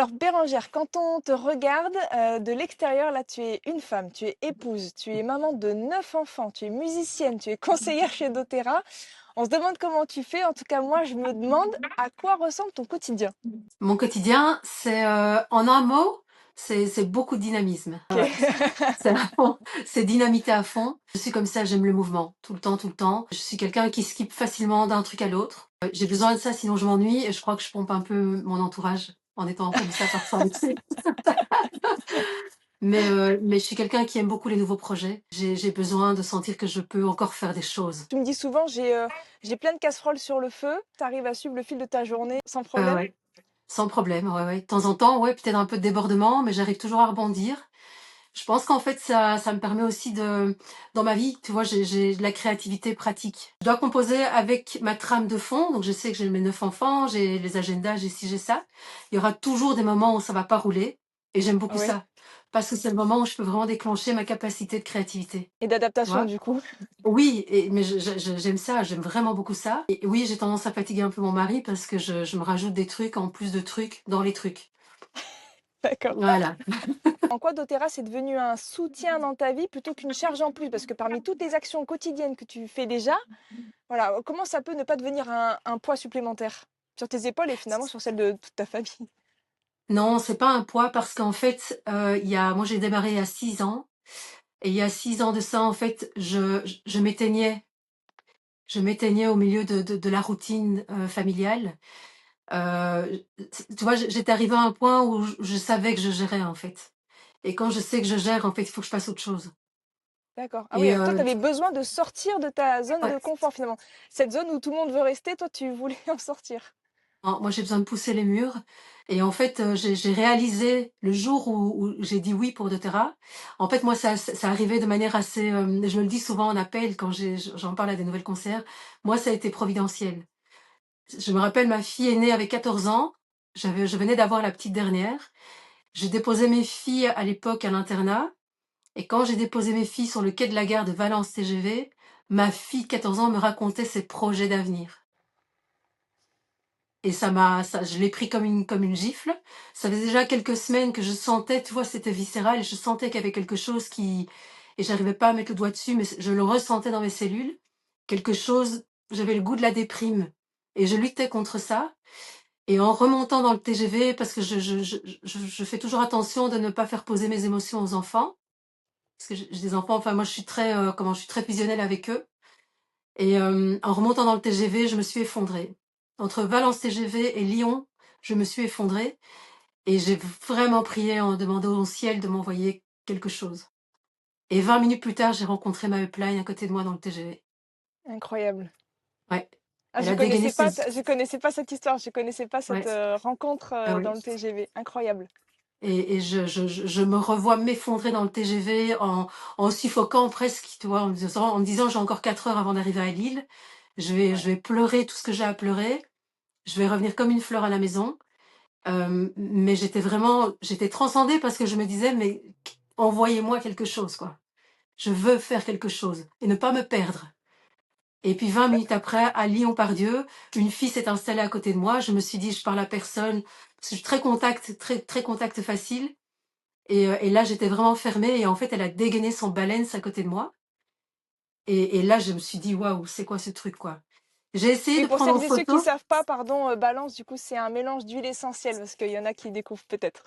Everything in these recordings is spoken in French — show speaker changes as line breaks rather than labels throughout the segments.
Alors Bérangère, quand on te regarde de l'extérieur, là tu es une femme, tu es épouse, tu es maman de 9 enfants, tu es musicienne, tu es conseillère chez doTERRA. On se demande comment tu fais, en tout cas moi je me demande à quoi ressemble ton quotidien.
Mon quotidien, c'est en un mot, c'est beaucoup de dynamisme.
Ok.
Ouais, c'est à fond, c'est dynamité à fond. Je suis comme ça, j'aime le mouvement, tout le temps, tout le temps. Je suis quelqu'un qui skip facilement d'un truc à l'autre. J'ai besoin de ça, sinon je m'ennuie et je crois que je pompe un peu mon entourage en étant comme ça parfois aussi. Mais je suis quelqu'un qui aime beaucoup les nouveaux projets. J'ai besoin de sentir que je peux encore faire des choses.
Tu me dis souvent j'ai plein de casseroles sur le feu, tu arrives à suivre le fil de ta journée sans problème?
Ouais, sans problème, ouais, ouais. De temps en temps, ouais, peut-être un peu de débordement, mais j'arrive toujours à rebondir. Je pense qu'en fait, ça me permet aussi de dans ma vie, tu vois, j'ai de la créativité pratique. Je dois composer avec ma trame de fond, donc je sais que j'ai mes 9 enfants, j'ai les agendas, j'ai ci, j'ai ça. Il y aura toujours des moments où ça va pas rouler et j'aime beaucoup
Oui.
ça. Parce que c'est le moment où je peux vraiment déclencher ma capacité de créativité,
Et
tu
d'adaptation
vois?
du coup.
Oui, mais j'aime ça, j'aime vraiment beaucoup ça. Et oui, j'ai tendance à fatiguer un peu mon mari parce que je me rajoute des trucs en plus de trucs dans les trucs.
D'accord.
Voilà.
En quoi doTERRA c'est devenu un soutien dans ta vie plutôt qu'une charge en plus? Parce que parmi toutes les actions quotidiennes que tu fais déjà, voilà, comment ça peut ne pas devenir un poids supplémentaire sur tes épaules et finalement sur celles de toute ta famille?
Non, c'est pas un poids parce qu'en fait, moi j'ai démarré il y a 6 ans et il y a 6 ans de ça, en fait, je m'éteignais. Je m'éteignais au milieu de la routine, familiale. Tu vois, j'étais arrivée à un point où je savais que je gérais, en fait, et quand je sais que je gère, en fait, il faut que je passe à autre chose
D'accord. Ah oui,
et
toi, tu avais besoin de sortir de ta zone
ouais.
de confort finalement. Cette zone où tout le monde veut rester, toi, tu voulais en sortir.
Non, moi j'ai besoin de pousser les murs et en fait, j'ai réalisé le jour où j'ai dit oui pour doTERRA. En fait, moi ça arrivait de manière assez, je me le dis souvent en appel quand j'en parle à des nouvelles conseillères. Moi, ça a été providentiel. Je me rappelle, ma fille est née avec 14 ans. Je venais d'avoir la petite dernière. J'ai déposé mes filles à l'époque à l'internat et quand j'ai déposé mes filles sur le quai de la gare de Valence TGV, ma fille de 14 ans me racontait ses projets d'avenir. Et je l'ai pris comme une gifle. Ça faisait déjà quelques semaines que je sentais, tu vois, c'était viscéral, je sentais qu'il y avait quelque chose et j'arrivais pas à mettre le doigt dessus, mais je le ressentais dans mes cellules. Quelque chose, j'avais le goût de la déprime. Et je luttais contre ça. Et en remontant dans le TGV, parce que je fais toujours attention de ne pas faire poser mes émotions aux enfants. Parce que j'ai des enfants, enfin, moi, je suis très fusionnelle avec eux. Et en remontant dans le TGV, je me suis effondrée. Entre Valence TGV et Lyon, je me suis effondrée et j'ai vraiment prié en demandant au ciel de m'envoyer quelque chose. Et 20 minutes plus tard, j'ai rencontré ma upline à côté de moi dans le TGV.
Incroyable.
Ouais,
Ah,
elle a dégainé ses
je connaissais pas cette histoire, je connaissais pas cette
ouais,
rencontre
ah
dans
oui.
le TGV. Incroyable.
Et je me revois m'effondrer dans le TGV en suffoquant presque, tu vois, en me disant: «J'ai encore 4 heures avant d'arriver à Lille.
Ouais.
Je vais pleurer tout ce que j'ai à pleurer. Je vais revenir comme une fleur à la maison». Mais j'étais transcendée parce que je me disais: «Mais envoyez-moi quelque chose, quoi. Je veux faire quelque chose et ne pas me perdre». Et puis 20 minutes après, à Lyon-Part-Dieu, une fille s'est installée à côté de moi. Je me suis dit: «Je parle à personne», parce que je suis très contact facile et là, j'étais vraiment fermée et en fait, elle a dégainé son balance à côté de moi et là, je me suis dit: «Waouh, c'est quoi ce truc, quoi?» J'ai essayé
Oui,
de
pour
prendre en
celles et ceux qui
photo.
savent pas, pardon, balance, du coup, c'est un mélange d'huile essentielle parce qu'il y en a qui découvrent peut-être.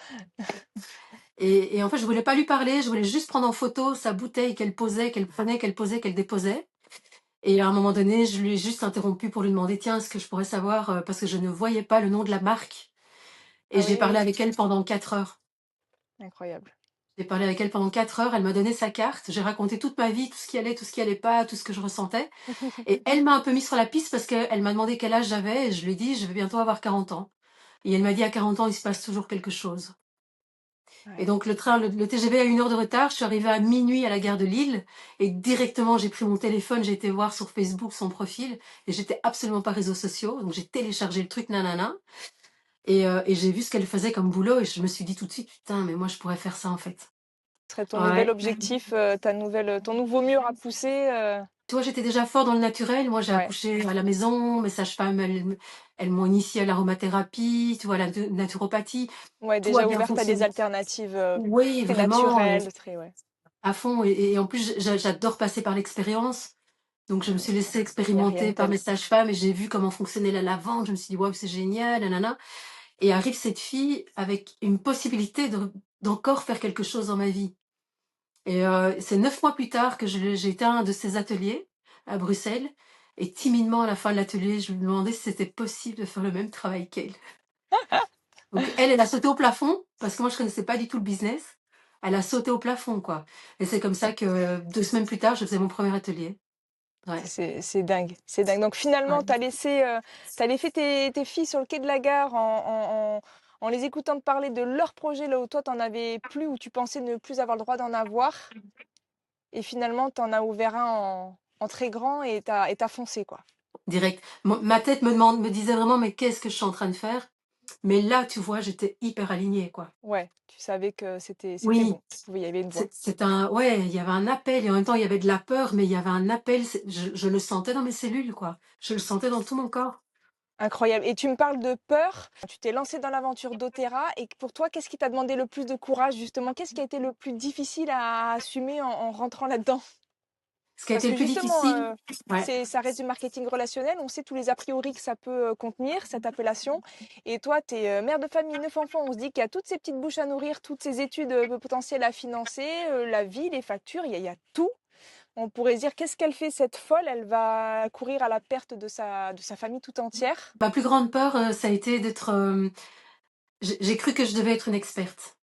Et en fait, je voulais pas lui parler, je voulais juste prendre en photo sa bouteille qu'elle posait, qu'elle prenait, qu'elle posait, qu'elle déposait. Et à un moment donné, je lui ai juste interrompu pour lui demander: «Tiens, est-ce que je pourrais savoir», parce que je ne voyais pas le nom de la marque et
Ah
j'ai
oui,
parlé
oui,
avec elle pendant 4 heures.
incroyable.
J'ai parlé avec elle pendant 4 heures, elle m'a donné sa carte, j'ai raconté toute ma vie, tout ce qui allait, tout ce qui allait pas, tout ce que je ressentais et elle m'a un peu mis sur la piste parce qu'elle m'a demandé quel âge j'avais et je lui ai dit: «Je vais bientôt avoir 40 ans» et elle m'a dit: «À 40 ans, il se passe toujours quelque chose». Et
Ouais.
donc le TGV a 1 heure de retard. Je suis arrivée à minuit à la gare de Lille et directement j'ai pris mon téléphone, j'ai été voir sur Facebook son profil et j'étais absolument pas réseaux sociaux, donc j'ai téléchargé le truc nanana et j'ai vu ce qu'elle faisait comme boulot et je me suis dit tout de suite: «Putain, mais moi je pourrais faire ça en fait».
Ce serait ton nouvel
Ouais.
objectif, ta nouvelle, ton nouveau mur à pousser.
tu vois, j'étais déjà fort dans le naturel. Moi, j'ai
Ouais.
accouché à la maison. Mes sages-femmes, elles m'ont initiée à l'aromathérapie, tu vois, la naturopathie.
Ouais,
Tout a
déjà
bien
ouverte à des
fonctionné.
alternatives,
Oui,
très
vraiment,
naturelles, très ouais.
à fond. Et en plus, j'adore passer par l'expérience. Donc, je me
Mmh.
suis laissée
Il y a rien de
expérimenter par
tel.
mes sages-femmes et j'ai vu comment fonctionnait la lavande. Je me suis dit, waouh, c'est génial, nanana. Et arrive cette fille avec une possibilité d'encore faire quelque chose dans ma vie. Et c'est 9 mois plus tard que j'ai été à un de ses ateliers à Bruxelles et timidement à la fin de l'atelier, je me demandais si c'était possible de faire le même travail qu'elle. Donc elle a sauté au plafond parce que moi je connaissais pas du tout le business. Elle a sauté au plafond, quoi. Et c'est comme ça que 2 semaines plus tard, je faisais mon premier atelier. Ouais,
C'est dingue, c'est dingue. Donc finalement,
ouais.
tu laissé tes filles sur le quai de la gare en les écoutant te parler de leur projet là où toi t'en avais plus, où tu pensais ne plus avoir le droit d'en avoir. Et finalement, tu en as ouvert un en très grand et tu foncé, quoi.
Direct. Ma tête me disait vraiment: «Mais qu'est-ce que je suis en train de faire?» Mais là, tu vois, j'étais hyper alignée, quoi.
Ouais, tu savais que c'était
Oui.
bon. Il y avait une voie.
C'est un ouais, il y avait un appel et en même temps, il y avait de la peur, mais il y avait un appel, je le sentais dans mes cellules, quoi. Je le sentais dans tout mon corps.
Incroyable. Et tu me parles de peur. Tu t'es lancé dans l'aventure d'Otera et pour toi, qu'est-ce qui t'a demandé le plus de courage, justement? Qu'est-ce qui a été le plus difficile à assumer en rentrant là-dedans?
Ce qui a
Parce
été
que
le plus
justement,
difficile ouais,
ça reste du marketing relationnel. On sait tous les a priori que ça peut contenir, cette appellation. Et toi, tu es mère de famille, 9 enfants. On se dit qu'il y a toutes ces petites bouches à nourrir, toutes ces études potentielles à financer, la vie, les factures, il y a tout. On pourrait se dire, qu'est-ce qu'elle fait, cette folle? Elle va courir à la perte de sa famille tout entière.
ma plus grande peur, ça a été d'être, j'ai cru que je devais être une experte,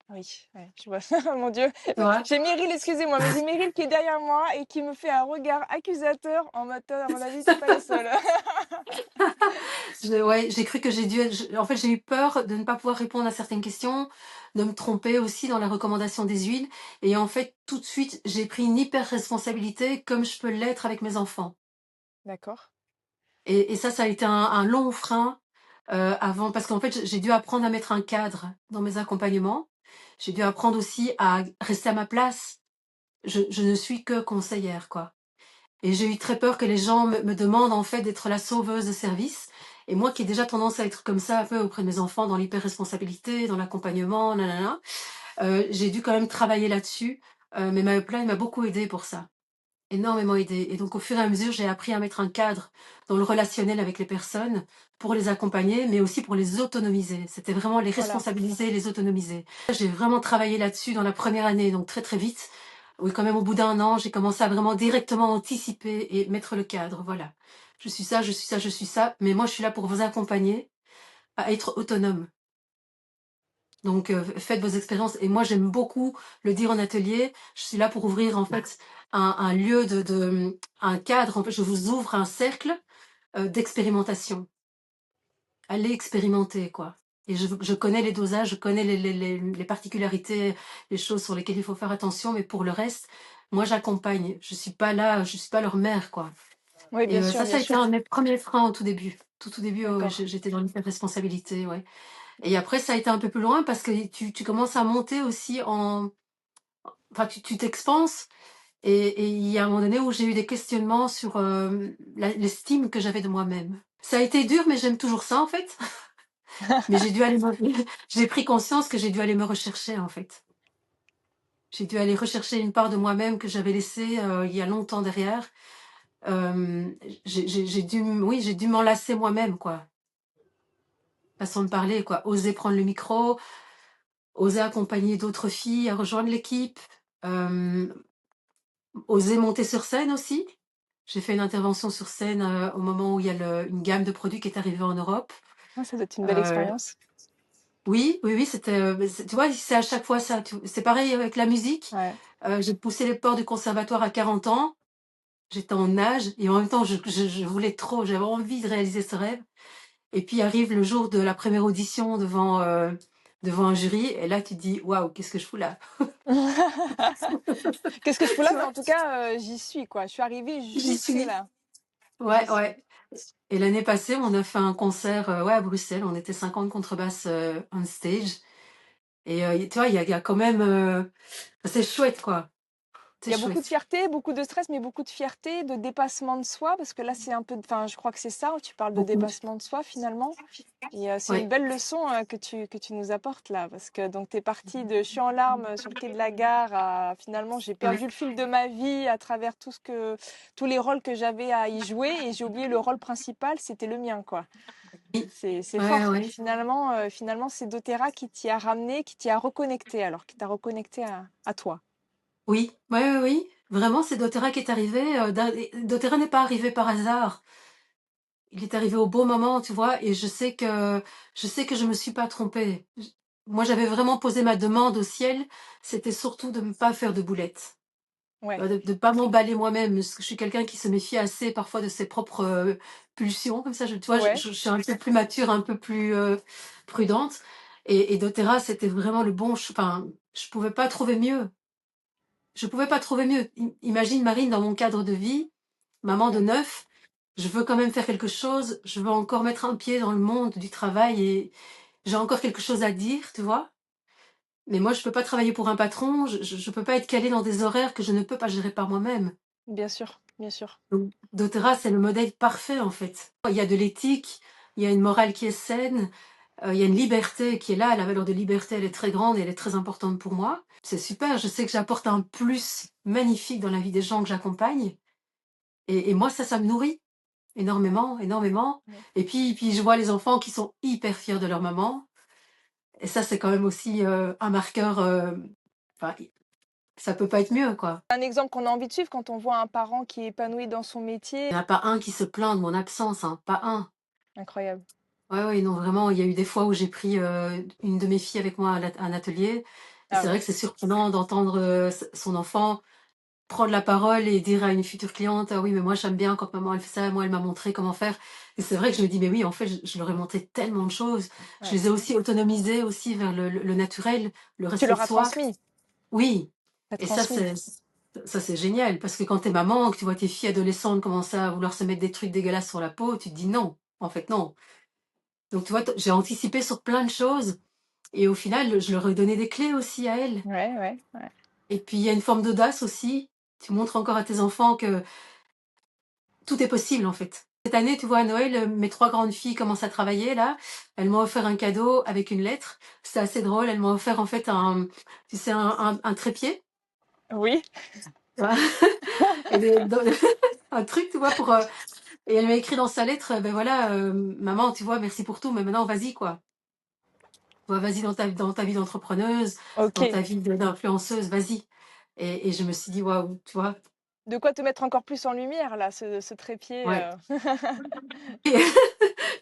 Oui, ouais, je vois ça, mon Dieu.
tu vois?
J'ai Meryl, excusez-moi, mais j'ai Meryl qui est derrière moi et qui me fait un regard accusateur en mode, à mon avis, t'es pas la seule.
Ouais, j'ai cru que j'ai dû être en fait, j'ai eu peur de ne pas pouvoir répondre à certaines questions, de me tromper aussi dans la recommandation des huiles et en fait, tout de suite, j'ai pris une hyper responsabilité comme je peux l'être avec mes enfants.
D'accord.
Et ça a été un long frein, avant parce qu'en fait, j'ai dû apprendre à mettre un cadre dans mes accompagnements. J'ai dû apprendre aussi à rester à ma place. Je ne suis que conseillère, quoi. Et j'ai eu très peur que les gens me demandent, en fait, d'être la sauveuse de service. Et moi qui ai déjà tendance à être comme ça un peu auprès de mes enfants, dans l'hyper-responsabilité, dans l'accompagnement, nanana, j'ai dû quand même travailler là-dessus, mais ma upline m'a beaucoup aidée pour ça. Énormément aidé et donc au fur et à mesure, j'ai appris à mettre un cadre dans le relationnel avec les personnes pour les accompagner, mais aussi pour les autonomiser. C'était vraiment les
Voilà.
responsabiliser, les autonomiser. J'ai vraiment travaillé là-dessus dans la première année, donc très, très vite. Oui, quand même au bout d'un an, j'ai commencé à vraiment directement anticiper et mettre le cadre, voilà. Je suis ça, je suis ça, je suis ça, mais moi je suis là pour vous accompagner à être autonome. Donc, faites vos expériences et moi j'aime beaucoup le dire en atelier. Je suis là pour ouvrir en fait un lieu un cadre, en fait, je vous ouvre un cercle, d'expérimentation. Allez expérimenter, quoi. Et je connais les dosages, je connais les particularités, les choses sur lesquelles il faut faire attention, mais pour le reste, moi j'accompagne. Je suis pas leur mère, quoi.
Oui,
Et
bien sûr,
ça
bien
a été
sûr.
un de mes premiers freins au tout début. Tout début,
D'accord.
j'étais dans l'hyper-responsabilité, ouais. Et après, ça a été un peu plus loin parce que tu commences à monter aussi enfin, tu t'expanses et il y a un moment donné où j'ai eu des questionnements sur l'estime que j'avais de moi-même. Ça a été dur, mais j'aime toujours ça en fait. Mais j'ai dû aller j'ai pris conscience que j'ai dû aller me rechercher en fait. J'ai dû aller rechercher une part de moi-même que j'avais laissée il y a longtemps derrière. J'ai dû, oui, j'ai dû m'enlacer moi-même quoi. Façon de parler quoi. Oser prendre le micro, oser accompagner d'autres filles à rejoindre l'équipe, hem, oser monter sur scène aussi. J'ai fait une intervention sur scène, au moment où il y a une gamme de produits qui est arrivée en Europe.
Ah, ça doit être une belle
Heu,
expérience.
oui, oui, oui, c'était, beh, tu vois, c'est à chaque fois ça, c'est pareil avec la musique.
Ouais.
J'ai poussé les portes du conservatoire à 40 ans. J'étais en âge et en même temps je voulais trop, j'avais envie de réaliser ce rêve et puis arrive le jour de la première audition devant un jury et là tu te dis: «Waouh, qu'est-ce que je fous là?»
Qu'est-ce que je fous là?
Tu
Mais
vois?
en tout cas, j'y suis, quoi. Je suis arrivée
J'y
jusque
suis.
là. J'y
Ouais,
suis.
ouais. Et l'année passée, on a fait un concert, ouais, à Bruxelles. On était 50 contrebasses, on stage et tu vois, il y a quand même, c'est chouette, quoi.
Il
c'est
y a beaucoup de
chouette.
fierté, beaucoup de stress, mais beaucoup de fierté, de dépassement de soi, parce que là, c'est un peu, enfin, je crois que c'est ça, tu parles de
Beaucoup.
dépassement de soi finalement. Et c'est une
Ouais,
belle leçon que tu nous apportes là, parce que donc tu es parti de je suis en larmes sur le quai de la gare à finalement j'ai
ouais,
perdu le fil de ma vie à travers tous les rôles que j'avais à y jouer et j'ai oublié le rôle principal, c'était le mien quoi.
oui,
C'est
ouais,
fort. Et
ouais.
finalement c'est doTERRA qui t'y a ramené, qui t'y a reconnecté, alors qui t'a reconnecté à toi.
Oui, ouais, ouais, oui. Vraiment, c'est doTERRA qui est arrivé. doTERRA n'est pas arrivé par hasard. Il est arrivé au bon moment, tu vois, et je sais que je me suis pas trompée. Moi, j'avais vraiment posé ma demande au ciel, c'était surtout de ne pas faire de boulettes,
Ouais,
de pas m'emballer moi-même, parce que je suis quelqu'un qui se méfie assez parfois de ses propres pulsions, comme ça. Tu vois,
ouais,
je suis un peu plus mature, un peu plus prudente, et doTERRA, c'était vraiment le bon. Enfin, je pouvais pas trouver mieux. Je pouvais pas trouver mieux. Imagine Marine dans mon cadre de vie, maman de
ouais,
9, je veux quand même faire quelque chose, je veux encore mettre un pied dans le monde du travail et j'ai encore quelque chose à dire, tu vois. Mais moi, je peux pas travailler pour un patron, je peux pas être calée dans des horaires que je ne peux pas gérer par moi-même.
bien sûr, bien sûr.
Donc, doTERRA, c'est le modèle parfait, en fait. Il y a de l'éthique, il y a une morale qui est saine, il y a une liberté qui est là. La valeur de liberté, elle est très grande et elle est très importante pour moi. C'est super, je sais que j'apporte un plus magnifique dans la vie des gens que j'accompagne. Et moi, ça me nourrit énormément, énormément.
Ouais.
Et puis, je vois les enfants qui sont hyper fiers de leur maman. Et ça, c'est quand même aussi un marqueur. Enfin, ça peut pas être mieux, quoi.
Un exemple qu'on a envie de suivre quand on voit un parent qui est épanoui dans son métier.
Il n'y en a pas un qui se plaint de mon absence, hein, pas un.
Incroyable.
Ouais, ouais, non, vraiment, il y a eu des fois où j'ai pris une de mes filles avec moi à un atelier. Et
Ah
c'est
ouais.
vrai que c'est surprenant d'entendre son enfant prendre la parole et dire à une future cliente: ah oui, mais moi j'aime bien quand maman elle fait ça, moi elle m'a montré comment faire. Et c'est vrai que je me dis: mais oui, en fait, je leur ai montré tellement de choses. Je
Ouais.
les ai aussi autonomisés aussi vers le naturel, le
Tu
respect
leur
de
as
soi.
transmis.
Oui.
T'as
Et ça,
transmis.
c'est génial parce que quand t'es maman, que tu vois tes filles adolescentes commencer à vouloir se mettre des trucs dégueulasses sur la peau, tu te dis non, en fait non. Donc tu vois, j'ai anticipé sur plein de choses et au final, je leur ai donné des clés aussi à elles.
Ouais, ouais, ouais.
Et puis il y a une forme d'audace aussi. Tu montres encore à tes enfants que tout est possible en fait. Cette année, tu vois, à Noël, mes 3 grandes filles commencent à travailler là. Elles m'ont offert un cadeau avec une lettre. C'était assez drôle. Elles m'ont offert en fait tu sais, un trépied.
Oui.
Tu vois. Et un truc, tu vois, et elle m'a écrit dans sa lettre, ben voilà, maman, tu vois, merci pour tout, mais maintenant vas-y quoi. Tu vois, vas-y dans ta vie d'entrepreneuse,
Ok.
dans ta vie d'influenceuse, vas-y. Et je me suis dit waouh, tu vois,
De quoi te mettre encore plus en lumière, là, ce trépied.
ouais.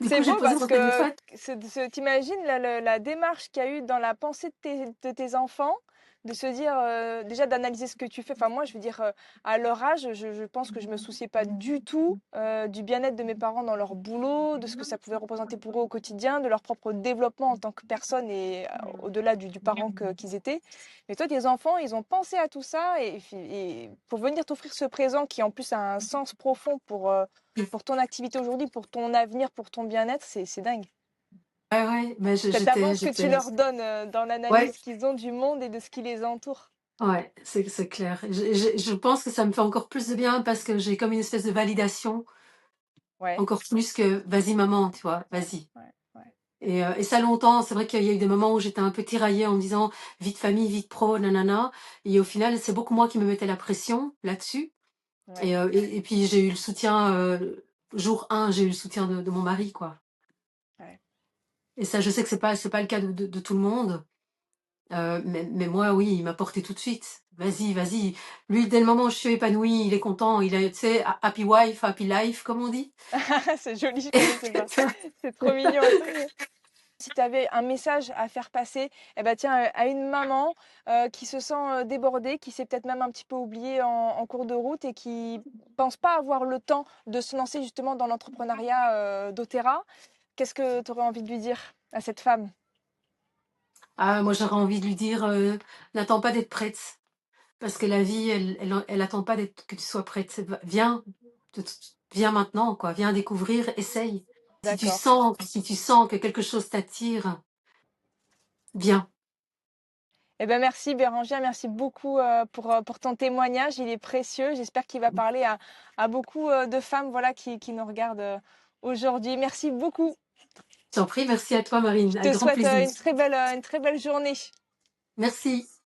Du
C'est
coup, j'ai
beau
posé
parce
mon
que
téléphone.
t'imagines la démarche qu'il y a eu dans la pensée de tes enfants, de se dire, déjà d'analyser ce que tu fais. Enfin, moi, je veux dire, à leur âge, je pense que je me souciais pas du tout du bien-être de mes parents dans leur boulot, de ce que ça pouvait représenter pour eux au quotidien, de leur propre développement en tant que personne et au-delà du parent qu'ils étaient. Mais toi, tes enfants, ils ont pensé à tout ça et pour venir t'offrir ce présent qui en plus a un sens profond pour ton activité aujourd'hui, pour ton avenir, pour ton bien-être, c'est dingue.
Ouais, ouais, mais
Cette avance que tu leur donnes dans
ouais,
l'analyse qu'ils ont du monde et de ce qui les entoure.
ouais, c'est clair. Je pense que ça me fait encore plus de bien parce que j'ai comme une espèce de validation,
Ouais,
encore plus que vas-y maman, tu vois,
ouais,
vas-y.
ouais, ouais,
Et ça longtemps, c'est vrai qu'il y a eu des moments où j'étais un peu tiraillée en me disant vie de famille, vie de pro, nanana. Et au final, c'est beaucoup moi qui me mettais la pression là-dessus.
ouais,
Et puis j'ai eu le soutien, jour 1, j'ai eu le soutien de mon mari, quoi.
ouais.
Et ça, je sais que c'est pas le cas de tout le monde. Mais moi, oui, il m'a porté tout de suite. Vas-y, vas-y. Lui, dès le moment où je suis épanouie, il est content. Il a, tu sais, happy wife, happy life, comme on dit.
C'est joli, je connaissais pas. C'est trop mignon. Si tu avais un message à faire passer, eh ben tiens, à une maman qui se sent débordée, qui s'est peut-être même un petit peu oubliée en cours de route et qui pense pas avoir le temps de se lancer justement dans l'entrepreneuriat doTERRA, qu'est-ce que tu aurais envie de lui dire à cette femme?
Ah, moi, j'aurais envie de lui dire, n'attends pas d'être prête. Parce que la vie, elle attend pas que tu sois prête. Viens, de- viens maintenant, quoi. Viens découvrir, essaye.
D'accord.
Si tu sens que quelque chose t'attire, viens.
Eh ben, merci Bérangère, merci beaucoup, pour ton témoignage. Il est précieux. J'espère qu'il va parler à beaucoup, de femmes, voilà, qui nous regardent, aujourd'hui. Merci beaucoup.
T'en prie, merci à toi, Marine,
Je
avec
te
grand
souhaite,
plaisir.
une très belle journée.
Merci.